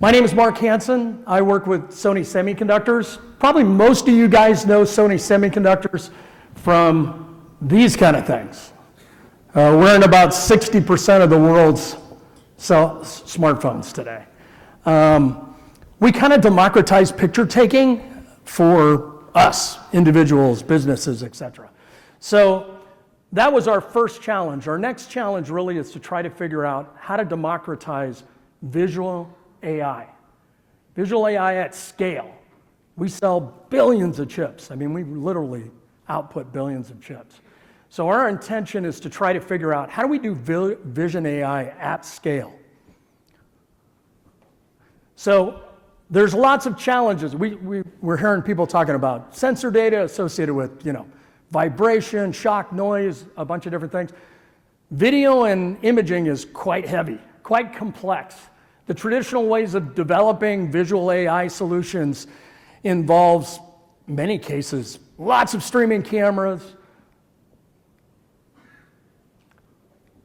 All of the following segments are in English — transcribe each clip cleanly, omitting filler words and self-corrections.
My name is Mark HANSON. I work with Sony Semiconductors. Probably most of you guys know Sony Semiconductors from these kind of things. We're in about 60% of the world's smartphones today. We kind of democratize picture taking for us, individuals, businesses, etc. So that was our first challenge. Our next challenge really is to try to figure out how to democratize visual AI. Visual AI at scale. We sell billions of chips. I mean, we literally output billions of chips. So our intention is to try to figure out how do we do vision AI at scale. So there's lots of challenges. We're hearing people talking about sensor data associated with, vibration, shock, noise, a bunch of different things. Video and imaging is quite heavy, quite complex. The traditional ways of developing visual AI solutions involves, in many cases, lots of streaming cameras,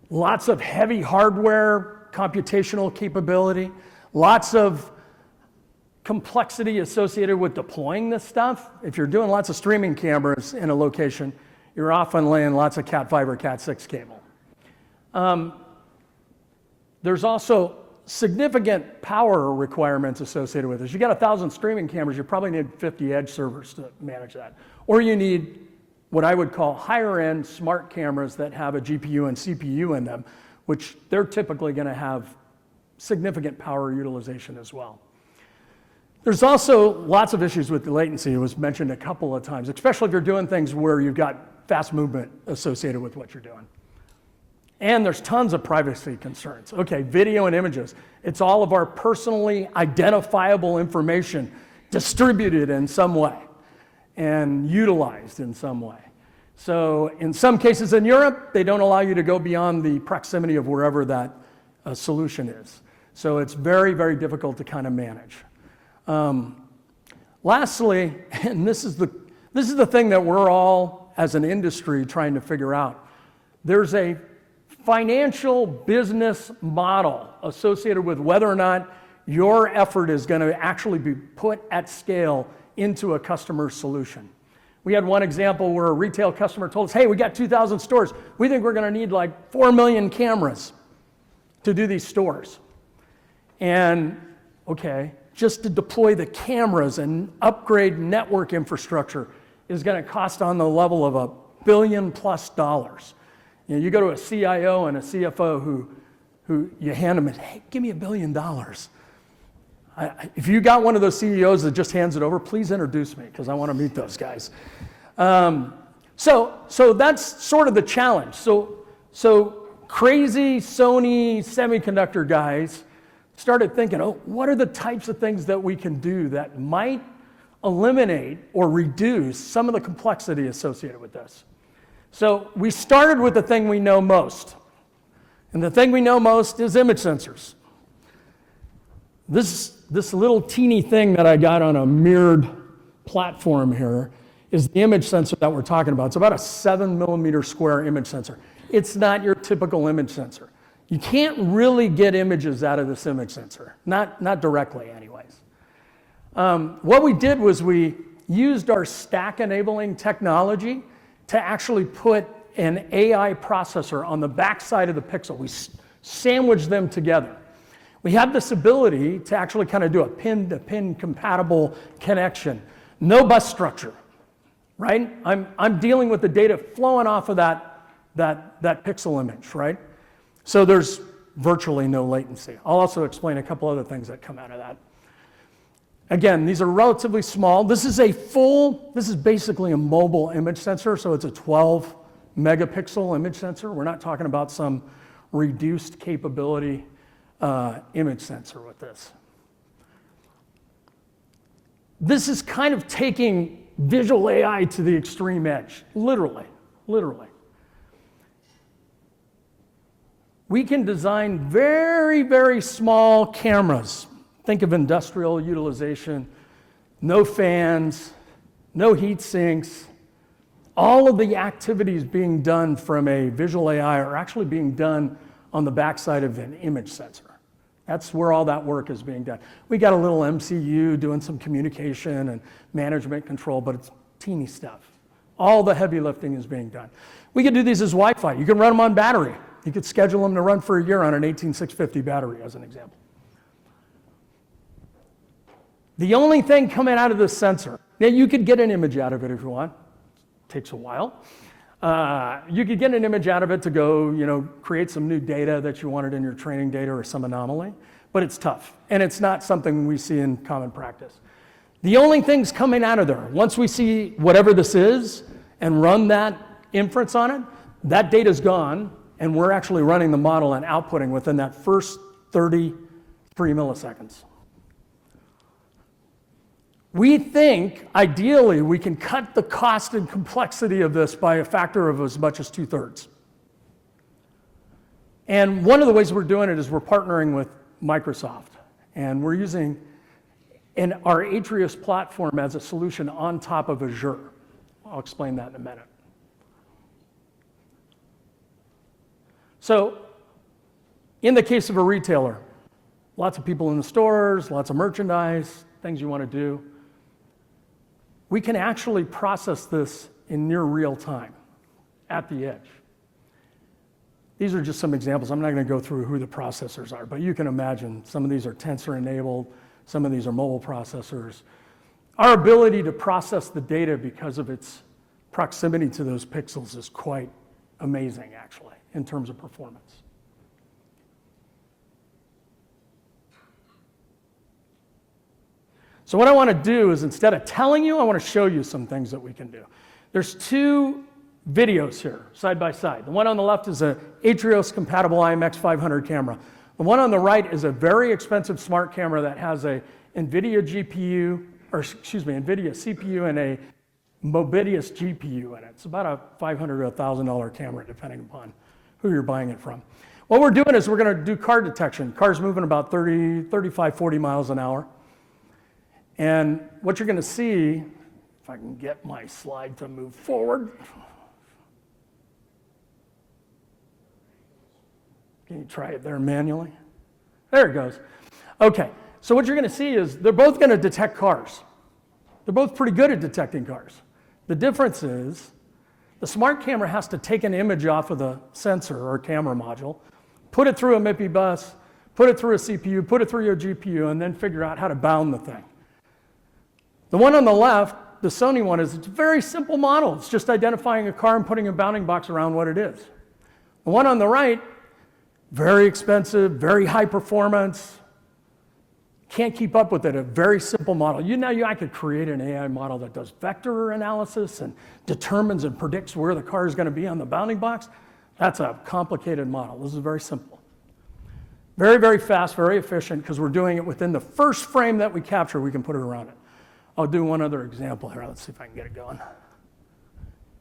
lots of heavy hardware, computational capability, lots of complexity associated with deploying this stuff. If you're doing lots of streaming cameras in a location, you're often laying lots of Cat5 or Cat6 cable. There's also significant power requirements associated with this. You got 1,000 streaming cameras, you probably need 50 edge servers to manage that. Or you need what I would call higher end smart cameras that have a GPU and CPU in them, which they're typically going to have significant power utilization as well. There's also lots of issues with the latency. It was mentioned a couple of times, especially if you're doing things where you've got fast movement associated with what you're doing. And there's tons of privacy concerns. Okay, video and images. It's all of our personally identifiable information distributed in some way and utilized in some way. So in some cases in Europe, they don't allow you to go beyond the proximity of wherever that solution is. So it's very, very difficult to kind of manage. Lastly, and this is the thing that we're all as an industry trying to figure out, there's a financial business model associated with whether or not your effort is going to actually be put at scale into a customer solution. We had one example where a retail customer told us, hey, we got 2,000 stores. We think we're going to need like 4 million cameras to do these stores. And okay, just to deploy the cameras and upgrade network infrastructure is going to cost on the level of $1 billion+. You go to a CIO and a CFO who you hand them, hey, give me $1 billion. If you got one of those CEOs that just hands it over, please introduce me because I want to meet those guys. So that's sort of the challenge. So crazy Sony Semiconductor guys started thinking, oh, what are the types of things that we can do that might eliminate or reduce some of the complexity associated with this? So we started with the thing we know most. And the thing we know most is image sensors. This little teeny thing that I got on a mirrored platform here is the image sensor that we're talking about. It's about a 7mm square image sensor. It's not your typical image sensor. You can't really get images out of this image sensor, not directly anyways. What we did was we used our stack enabling technology to actually put an AI processor on the back side of the pixel. We sandwiched them together. We have this ability to actually kind of do a pin-to-pin compatible connection. No bus structure, right? I'm dealing with the data flowing off of that pixel image, right? So there's virtually no latency. I'll also explain a couple other things that come out of that. Again, these are relatively small. This is basically a mobile image sensor, so it's a 12 megapixel image sensor. We're not talking about some reduced capability image sensor with this. This is kind of taking visual AI to the extreme edge, literally. We can design very, very small cameras. Think of industrial utilization, no fans, no heat sinks. All of the activities being done from a visual AI are actually being done on the backside of an image sensor. That's where all that work is being done. We got a little MCU doing some communication and management control, but it's teeny stuff. All the heavy lifting is being done. We could do these as Wi-Fi. You can run them on battery. You could schedule them to run for a year on an 18650 battery, as an example. The only thing coming out of this sensor, now you could get an image out of it if you want. It takes a while. You could get an image out of it to go, create some new data that you wanted in your training data or some anomaly, but it's tough, and it's not something we see in common practice. The only things coming out of there, once we see whatever this is and run that inference on it, that data's gone, and we're actually running the model and outputting within that first 33 milliseconds. We think, ideally, we can cut the cost and complexity of this by a factor of as much as 2/3. And one of the ways we're doing it is we're partnering with Microsoft, and we're using our Atrios platform as a solution on top of Azure. I'll explain that in a minute. So, in the case of a retailer, lots of people in the stores, lots of merchandise, things you want to do. We can actually process this in near real time at the edge. These are just some examples. I'm not going to go through who the processors are, but you can imagine some of these are tensor enabled, some of these are mobile processors. Our ability to process the data because of its proximity to those pixels is quite amazing, actually, in terms of performance. So what I want to do is, instead of telling you, I want to show you some things that we can do. There's two videos here, side by side. The one on the left is an Atrios compatible IMX500 camera. The one on the right is a very expensive smart camera that has a NVIDIA CPU and a Mobidius GPU in it. It's about a $500 to $1,000 camera, depending upon who you're buying it from. What we're doing is we're going to do car detection. Cars moving about 30, 35, 40 miles an hour. And what you're going to see, if I can get my slide to move forward. Can you try it there manually? There it goes. Okay, so what you're going to see is they're both going to detect cars. They're both pretty good at detecting cars. The difference is the smart camera has to take an image off of the sensor or camera module, put it through a MIPI bus, put it through a CPU, put it through your GPU, and then figure out how to bound the thing. The one on the left, the Sony one, it's a very simple model. It's just identifying a car and putting a bounding box around what it is. The one on the right, very expensive, very high performance, can't keep up with it, a very simple model. I could create an AI model that does vector analysis and determines and predicts where the car is going to be on the bounding box. That's a complicated model. This is very simple. Very, very fast, very efficient, because we're doing it within the first frame that we capture, we can put it around it. I'll do one other example here. Let's see if I can get it going.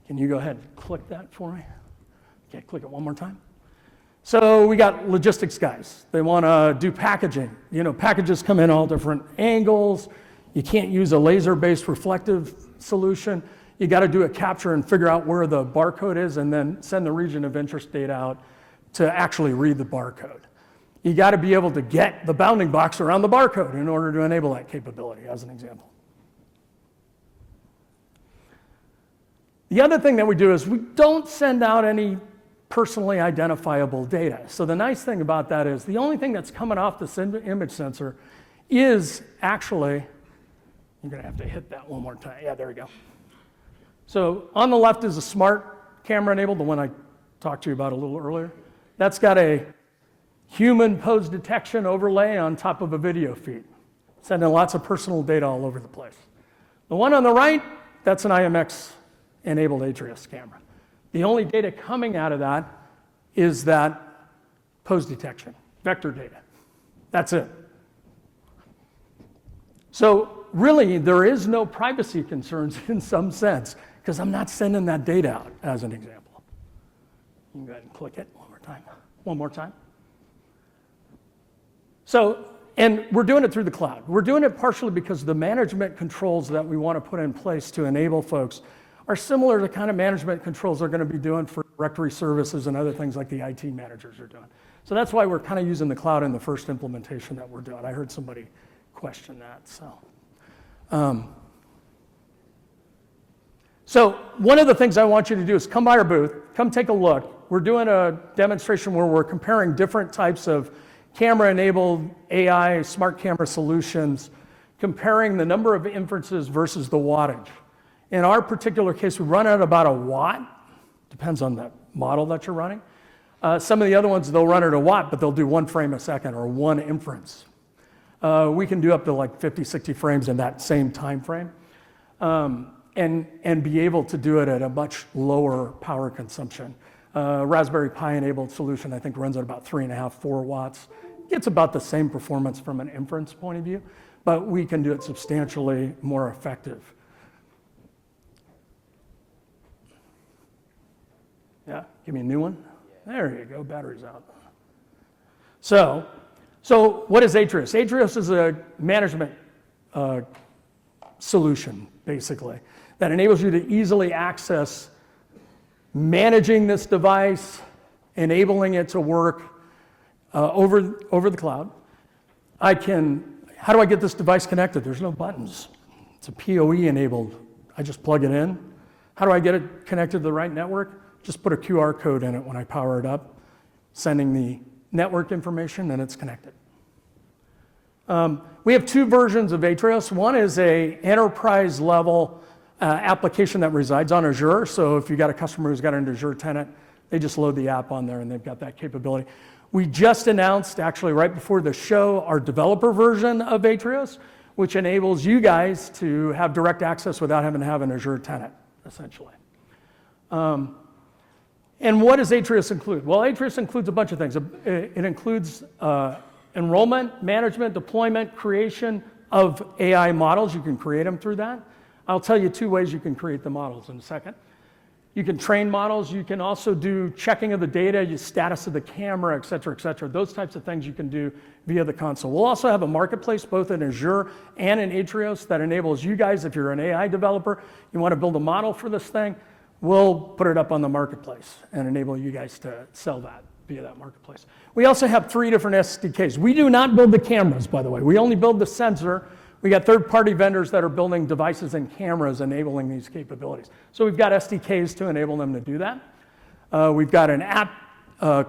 Can you go ahead and click that for me? Okay, click it one more time. So we got logistics guys. They want to do packaging. Packages come in all different angles. You can't use a laser-based reflective solution. You got to do a capture and figure out where the barcode is and then send the region of interest data out to actually read the barcode. You got to be able to get the bounding box around the barcode in order to enable that capability, as an example. The other thing that we do is we don't send out any personally identifiable data. So the nice thing about that is the only thing that's coming off this image sensor is actually, you're going to have to hit that one more time. Yeah, there we go. So on the left is a smart camera enabled, the one I talked to you about a little earlier. That's got a human pose detection overlay on top of a video feed, sending lots of personal data all over the place. The one on the right, that's an IMX-enabled Atrios camera. The only data coming out of that is that pose detection, vector data. That's it. So really, there is no privacy concerns in some sense, because I'm not sending that data out, as an example. You can go ahead and click it one more time. One more time. So, and we're doing it through the cloud. We're doing it partially because the management controls that we want to put in place to enable folks are similar to the kind of management controls they're going to be doing for directory services and other things like the IT managers are doing. So that's why we're kind of using the cloud in the first implementation that we're doing. I heard somebody question that. So one of the things I want you to do is come by our booth, come take a look. We're doing a demonstration where we're comparing different types of camera-enabled AI smart camera solutions, comparing the number of inferences versus the wattage. In our particular case, we run at about a watt, depends on the model that you're running. Some of the other ones, they'll run at a watt, but they'll do 1 frame a second or 1 inference. We can do up to like 50, 60 frames in that same time frame, and be able to do it at a much lower power consumption. Raspberry Pi enabled solution, I think, runs at about 3.5, 4 watts. It's about the same performance from an inference point of view, but we can do it substantially more effective. Yeah, give me a new one. There you go, battery's out. So what is Atrios? Atrios is a management solution, basically, that enables you to easily access managing this device, enabling it to work over the cloud. How do I get this device connected? There's no buttons. It's a PoE enabled. I just plug it in. How do I get it connected to the right network? Just put a QR code in it when I power it up, sending the network information, and it's connected. We have 2 versions of Atrios. One is a enterprise level application that resides on Azure. So if you got a customer who's got an Azure tenant, they just load the app on there and they've got that capability. We just announced, actually right before the show, our developer version of Atrios, which enables you guys to have direct access without having to have an Azure tenant, essentially. And what does Atrios include? Well, Atrios includes a bunch of things. It includes enrollment, management, deployment, creation of AI models. You can create them through that. I'll tell you 2 ways you can create the models in a second. You can train models. You can also do checking of the data, status of the camera, et cetera, et cetera. Those types of things you can do via the console. We'll also have a marketplace, both in Azure and in Atrios, that enables you guys, if you're an AI developer, you want to build a model for this thing, we'll put it up on the marketplace and enable you guys to sell that via that marketplace. We also have 3 different SDKs. We do not build the cameras, by the way. We only build the sensor. We got third-party vendors that are building devices and cameras enabling these capabilities. So we've got SDKs to enable them to do that. We've got an app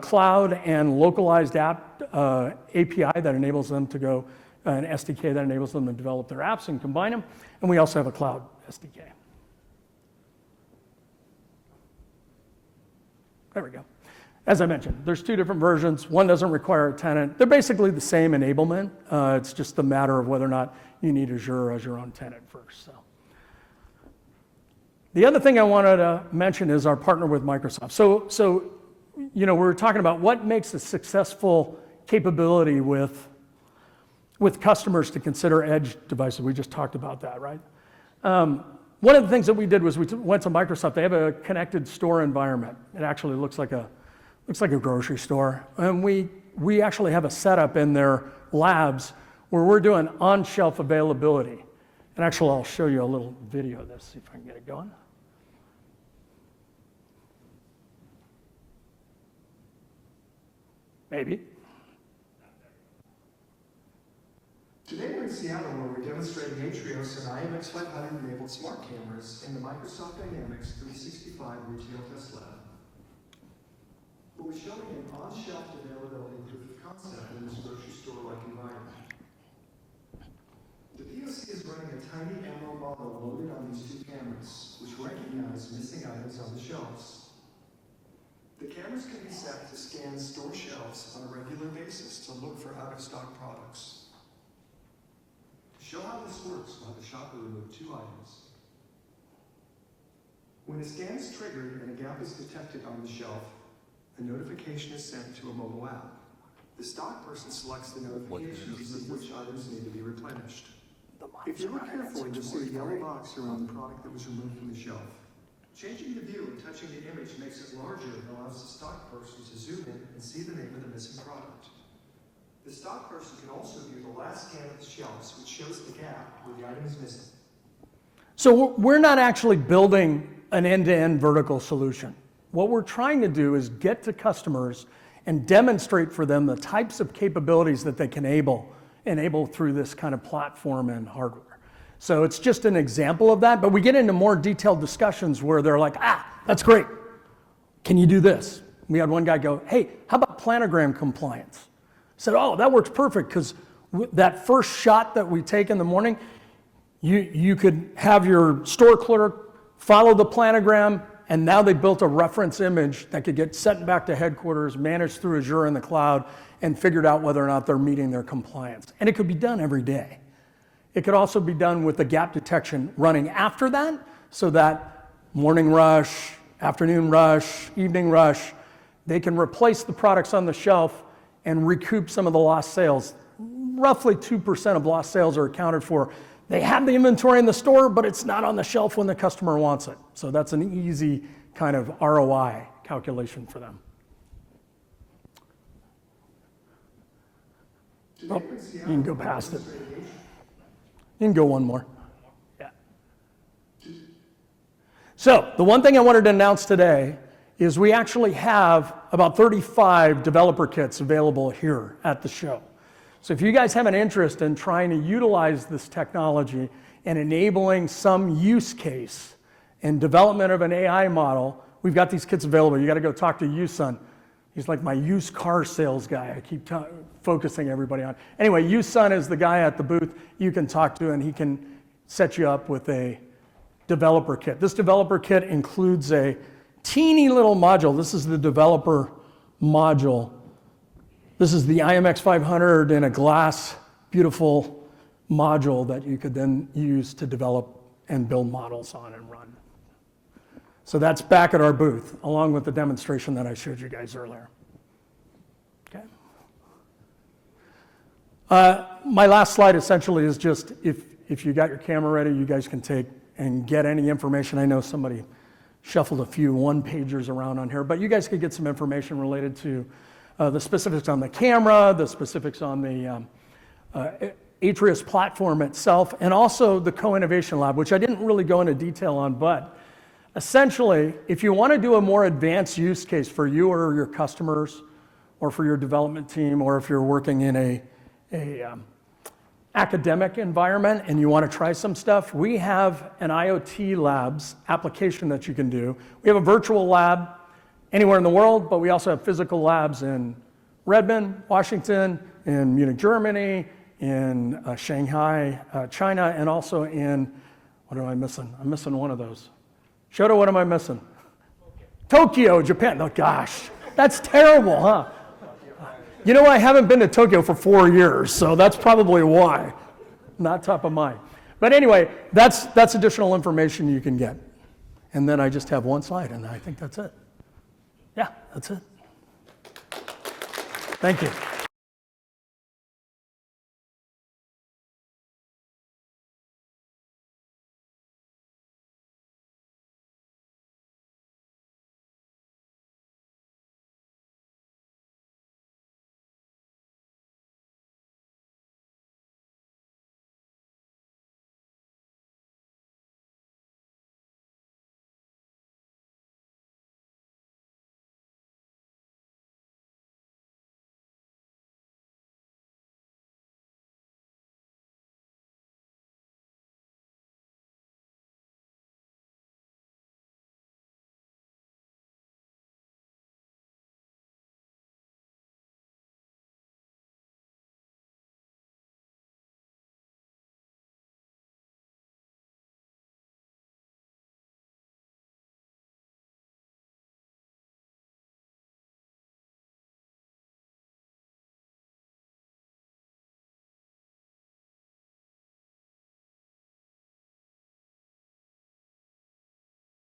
cloud and localized app API that enables them to go, an SDK that enables them to develop their apps and combine them. And we also have a cloud SDK. There we go. As I mentioned, there's 2 different versions. One doesn't require a tenant. They're basically the same enablement. It's just a matter of whether or not you need Azure as your own tenant first. So, the other thing I wanted to mention is our partner with Microsoft. So we're talking about what makes a successful capability with customers to consider edge devices. We just talked about that, right? One of the things that we did was we went to Microsoft. They have a connected store environment. It actually looks like a grocery store. And we actually have a setup in their labs where we're doing on-shelf availability. And actually, I'll show you a little video of this, see if I can get it going. Maybe. Today we're in Seattle where we're demonstrating Atrios and IMX 500 enabled smart cameras in the Microsoft Dynamics 365 retail test lab. We'll be showing an on-shelf availability proof of concept in this grocery store-like environment. The POC is running a tinyML model loaded on these 2 cameras, which recognize missing items on the shelves. The cameras can be set to scan store shelves on a regular basis to look for out-of-stock products. To show how this works, we'll have the shopper remove 2 items. When a scan is triggered and a gap is detected on the shelf, a notification is sent to a mobile app. The stock person selects the notification to see which items need to be replenished. If you look carefully, you'll see a yellow box around the product that was removed from the shelf. Changing the view and touching the image makes it larger and allows the stock person to zoom in and see the name of the missing product. The stock person can also view the last scan of the shelves, which shows the gap where the item is missing. So we're not actually building an end-to-end vertical solution. What we're trying to do is get to customers and demonstrate for them the types of capabilities that they can enable through this kind of platform and hardware. So it's just an example of that, but we get into more detailed discussions where they're like, that's great. Can you do this? We had one guy go, hey, how about planogram compliance? I said, oh, that works perfect, because that first shot that we take in the morning, you could have your store clerk follow the planogram, and now they built a reference image that could get sent back to headquarters, managed through Azure in the cloud, and figured out whether or not they're meeting their compliance. And it could be done every day. It could also be done with the gap detection running after that, so that morning rush, afternoon rush, evening rush, they can replace the products on the shelf and recoup some of the lost sales. Roughly 2% of lost sales are accounted for. They have the inventory in the store, but it's not on the shelf when the customer wants it. So that's an easy kind of ROI calculation for them. Oh, you can go past it. You can go one more. Yeah. So the one thing I wanted to announce today is we actually have about 35 developer kits available here at the show. So if you guys have an interest in trying to utilize this technology and enabling some use case in development of an AI model, we've got these kits available. You got to go talk to HANSON. He's like my used car sales guy. I keep focusing everybody on. Anyway, HANSON is the guy at the booth you can talk to, and he can set you up with a developer kit. This developer kit includes a teeny little module. This is the developer module. This is the IMX 500 in a glass, beautiful module that you could then use to develop and build models on and run. So that's back at our booth, along with the demonstration that I showed you guys earlier. Okay. My last slide essentially is just, if you got your camera ready, you guys can take and get any information. I know somebody shuffled a few one-pagers around on here, but you guys could get some information related to the specifics on the camera, the specifics on the Atrios platform itself, and also the co-innovation lab, which I didn't really go into detail on, but essentially, if you want to do a more advanced use case for you or your customers, or for your development team, or if you're working in a academic environment and you want to try some stuff, we have an IoT labs application that you can do. We have a virtual lab anywhere in the world, but we also have physical labs in Redmond, Washington, in Munich, Germany, in Shanghai, China, and also in, what am I missing? I'm missing one of those. Shota, what am I missing? Tokyo, Japan. Oh gosh, that's terrible, huh? You know, I haven't been to Tokyo for 4 years, so that's probably why. Not top of mind. But anyway, that's additional information you can get. And then I just have one slide, and I think that's it. Yeah, that's it. Thank you.